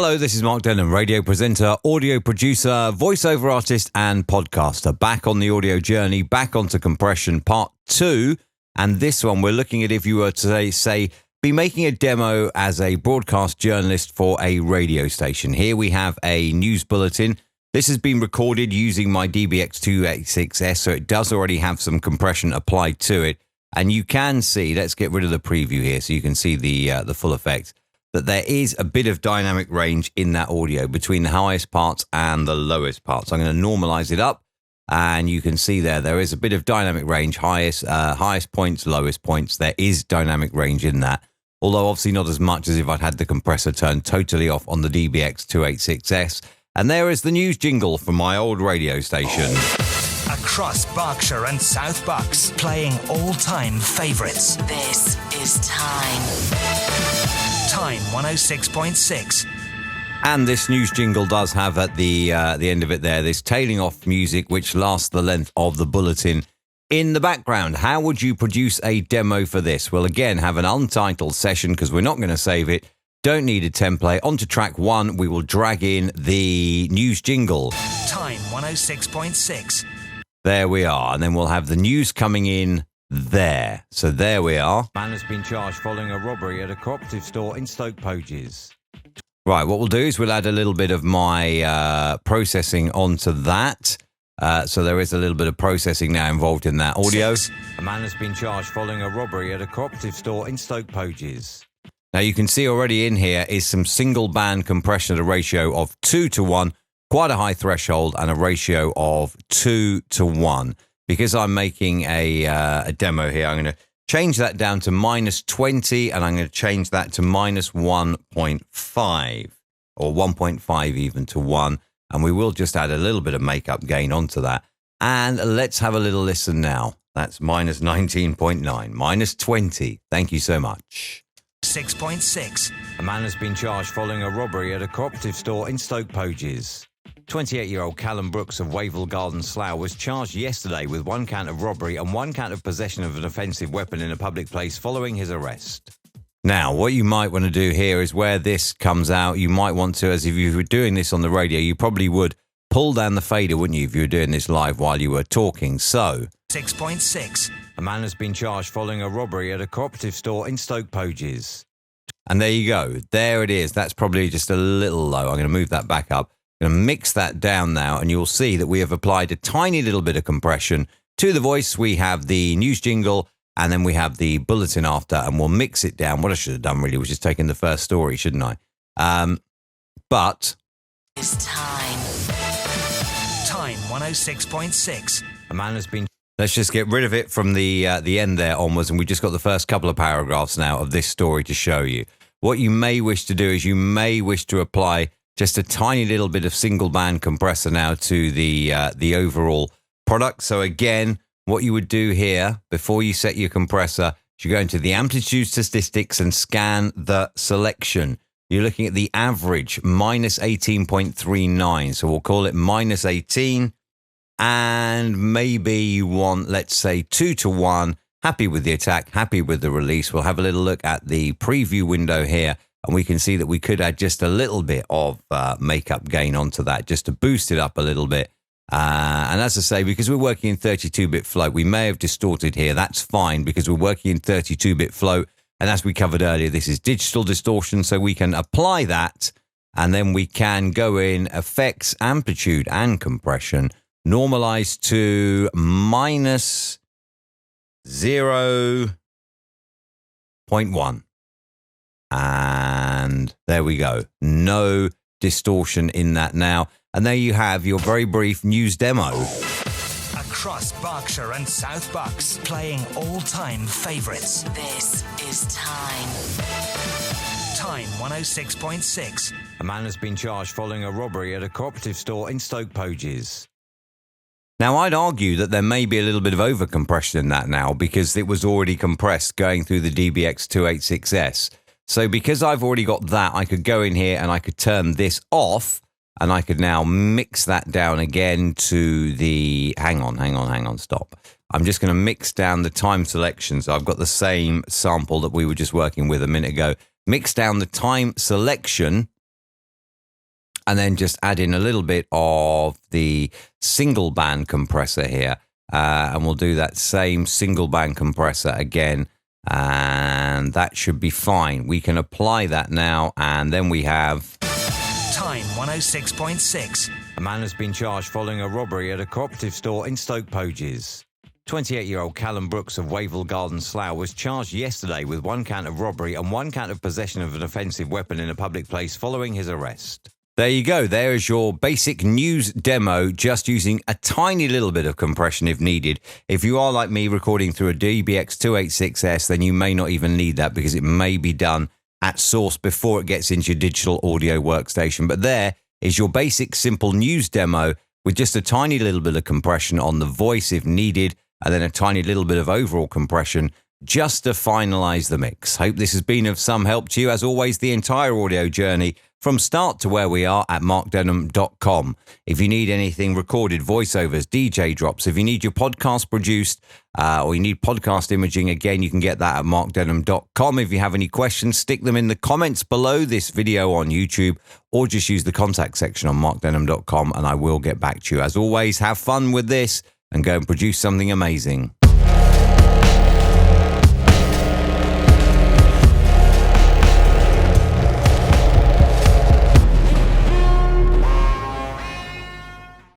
Hello, this is Mark Denham, radio presenter, audio producer, voiceover artist, and podcaster. Back on the audio journey, back onto compression part 2. And this one, we're looking at if you were to say, be making a demo as a broadcast journalist for a radio station. Here we have a news bulletin. This has been recorded using my DBX286S, so it does already have some compression applied to it. And you can see, let's get rid of the preview here so you can see the full effect, that there is a bit of dynamic range in that audio between the highest parts and the lowest parts. I'm going to normalize it up, and you can see there is a bit of dynamic range, highest points, lowest points. There is dynamic range in that, although obviously not as much as if I'd had the compressor turned totally off on the DBX286S. And there is the news jingle from my old radio station. Across Berkshire and South Bucks, playing all-time favourites. This is Time. Time 106.6. And this news jingle does have at the end of it there, this tailing off music, which lasts the length of the bulletin in the background. How would you produce a demo for this? Well, again, have an untitled session because we're not going to save it. Don't need a template. On to track 1, we will drag in the news jingle. Time 106.6. There we are. And then we'll have the news coming in there. So there we are. Man has been charged following a robbery at a cooperative store in Stoke Poges. Right, what we'll do is we'll add a little bit of my processing onto that. So there is a little bit of processing now involved in that audio. 6. A man has been charged following a robbery at a cooperative store in Stoke Poges. Now you can see already in here is some single band compression at a ratio of 2:1, quite a high threshold, and a ratio of 2:1. Because I'm making a demo here, I'm going to change that down to -20, and I'm going to change that to -1.5, or 1.5 even to 1. And we will just add a little bit of makeup gain onto that. And let's have a little listen now. That's -19.9, -20. Thank you so much. 6.6. A man has been charged following a robbery at a cooperative store in Stoke Poges. 28-year-old Callum Brooks of Wavell Garden, Slough, was charged yesterday with 1 count of robbery and 1 count of possession of an offensive weapon in a public place following his arrest. Now, what you might want to do here is where this comes out, you might want to, as if you were doing this on the radio, you probably would pull down the fader, wouldn't you, if you were doing this live while you were talking. So, 6.6. a man has been charged following a robbery at a cooperative store in Stoke Poges. And there you go. There it is. That's probably just a little low. I'm going to move that back up. I'm going to mix that down now, and you'll see that we have applied a tiny little bit of compression to the voice. We have the news jingle, and then we have the bulletin after, and we'll mix it down. What I should have done really was just taken the first story, shouldn't I? But It's Time. Time 106.6. a man has been... Let's just get rid of it from the end there onwards, and we just got the first couple of paragraphs now of this story to show you. What you may wish to do is you may wish to apply just a tiny little bit of single band compressor now to the overall product. So again, what you would do here before you set your compressor, you go into the amplitude statistics and scan the selection. You're looking at the average -18.39. So we'll call it -18. And maybe you want, let's say, 2:1. Happy with the attack, happy with the release. We'll have a little look at the preview window here, and we can see that we could add just a little bit of makeup gain onto that, just to boost it up a little bit. And as I say, because we're working in 32-bit float, we may have distorted here. That's fine, because we're working in 32-bit float. And as we covered earlier, this is digital distortion, so we can apply that, and then we can go in effects, amplitude, and compression, normalize to -0.1. And there we go. No distortion in that now. And there you have your very brief news demo. Across Berkshire and South Bucks, playing all-time favourites. This is Time. Time 106.6. A man has been charged following a robbery at a cooperative store in Stoke Poges. Now, I'd argue that there may be a little bit of overcompression in that now, because it was already compressed going through the DBX286S. So because I've already got that, I could go in here and I could turn this off, and I could now mix that down again to the... Hang on, stop. I'm just going to mix down the time selection. So I've got the same sample that we were just working with a minute ago. Mix down the time selection and then just add in a little bit of the single band compressor here. And we'll do that same single band compressor again. And that should be fine. We can apply that now. And then we have... Time 106.6. A man has been charged following a robbery at a cooperative store in Stoke Poges. 28-year-old Callum Brooks of Wavell Garden, Slough was charged yesterday with 1 count of robbery and 1 count of possession of an offensive weapon in a public place following his arrest. There you go. There is your basic news demo, just using a tiny little bit of compression if needed. If you are like me recording through a DBX286S, then you may not even need that because it may be done at source before it gets into your digital audio workstation. But there is your basic simple news demo with just a tiny little bit of compression on the voice if needed, and then a tiny little bit of overall compression just to finalize the mix. Hope this has been of some help to you. As always, the entire audio journey from start to where we are at markdenham.com. If you need anything recorded, voiceovers, DJ drops, if you need your podcast produced or you need podcast imaging, again, you can get that at markdenham.com. If you have any questions, stick them in the comments below this video on YouTube or just use the contact section on markdenham.com and I will get back to you. As always, have fun with this and go and produce something amazing.